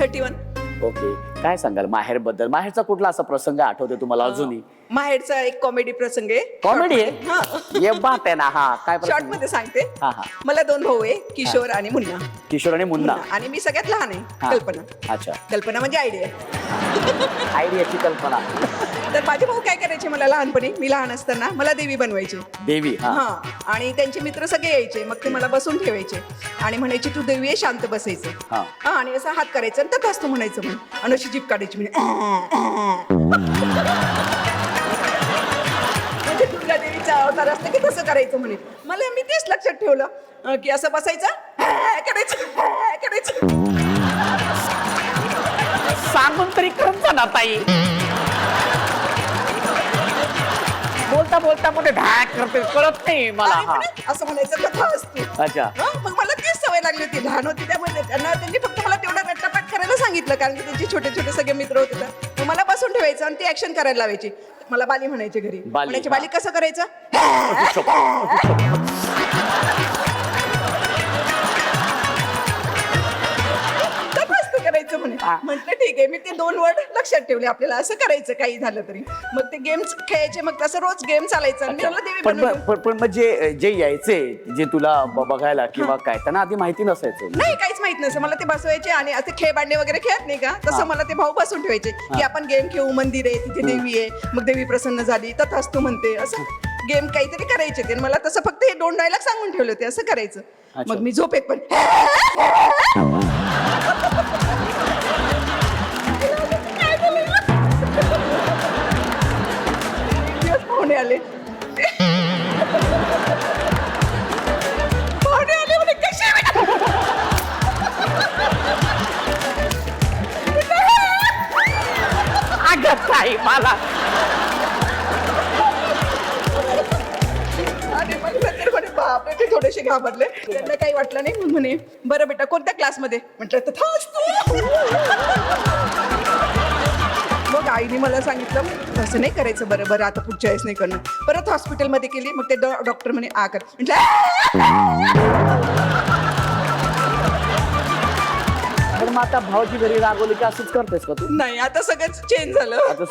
31. Okay, काय सांगाल माहेर बद्दल? माहेरचा कुठला असा प्रसंग आठवतो तुम्हाला अजूनही? माहेरचा एक कॉमेडी प्रसंग आहे. कॉमेडी Short मध्ये. आहे? ये बात आहे ना. हा, काय शॉर्ट प्रसंग? मध्ये सांगते. हा हा. मला 2 भाऊ आहे, किशोर आणि मुन्ना. किशोर आणि मुन्ना. आणि मी सगळ्यात लहान आहे. हा. कल्पना. अच्छा, कल्पना म्हणजे आयडिया. आयडियाची कल्पना. तर माझे भाऊ काय करायचे, मला लहानपणी, मी लहान असताना मला देवी बनवायचे. देवी. हा हा. आणि त्यांचे मित्र सगळे यायचे, मग ते मला बसून ठेवायचे आणि म्हणायचे तू देवी आहे, शांत बसायचं. हा. हा. आणि असा हात करायचा आणि तथाच तू म्हणायचं म्हणे, आणि अशी जीभ काढायची म्हणजे दुर्गा देवीचा अवतार असतं की तसं करायचं म्हणे. मला मी तेच लक्षात ठेवलं की असं बसायचं करायचं. सांगून तरी करत ना ताई. बोलता बोलता मध्ये ढॅक करते, कळत नाही मला. आणि हा, म्हणे, असं म्हणायचं कथा असते. अच्छा. मग मला तीच सवय लागली होती, लहान होती त्यामध्ये. त्यांनी फक्त मला तेवढा रट्टापाट करायला सांगितलं, कारण की त्यांचे छोटे छोटे सगळे मित्र होते. तर मग मला बसून ठेवायचं आणि ती ऍक्शन करायला लावायची. मला बाली म्हणायचे घरी. म्हणायचे बाली कसं करायचं? करायचं म्हणे. म्हटलं ठीक आहे. मी ते 2 वर्ड लक्षात ठेवले, आपल्याला असं करायचं काही झालं तरी. मग ते गेम्स खेळायचे, मग तसं रोज गेम चालायचं आणि मी मला देवी बनवलं. पण मग जे यायचे, जे तुला बघायला किंवा काय, त्यांना आधी माहिती नसायचं? नाही, काहीच माहित नसतं. मला ते बसवायचे आणि असे खेळ बांडे वगैरे खेळत नाही का, तसं मला ते भाऊ बसून ठेवायचे की आपण गेम खेळू, मंदिर आहे तिथे देवी आहे, मग देवी प्रसन्न झाली तथास्तु म्हणते, असं गेम काहीतरी करायचे ते. मला तसं फक्त हे 2 डायलॉग सांगून ठेवले होते, असं करायचं. मग मी झोपेत पण पाहुणे आले म्हणे, कशी आहे? अगं ताई मला. आणि मग नंतर म्हणे बापरे, ते थोडेसे घाबरले. त्यांना काही वाटलं नाही. मग म्हणे बरं बेटा कोणत्या क्लासमध्ये? म्हटलं तथास्तु. मग आईने मला सांगितलं तसं नाही करायचं, बरं आता पुढच्या वेळेस नाही करणार. परत हॉस्पिटलमध्ये गेली. मग ते डॉक्टर म्हणे आ कर. म्हटलं पण मग आता भाऊची घरी रागवली की असंच करतेस का तू? नाही, आता सगळंच चेंज झालं. आता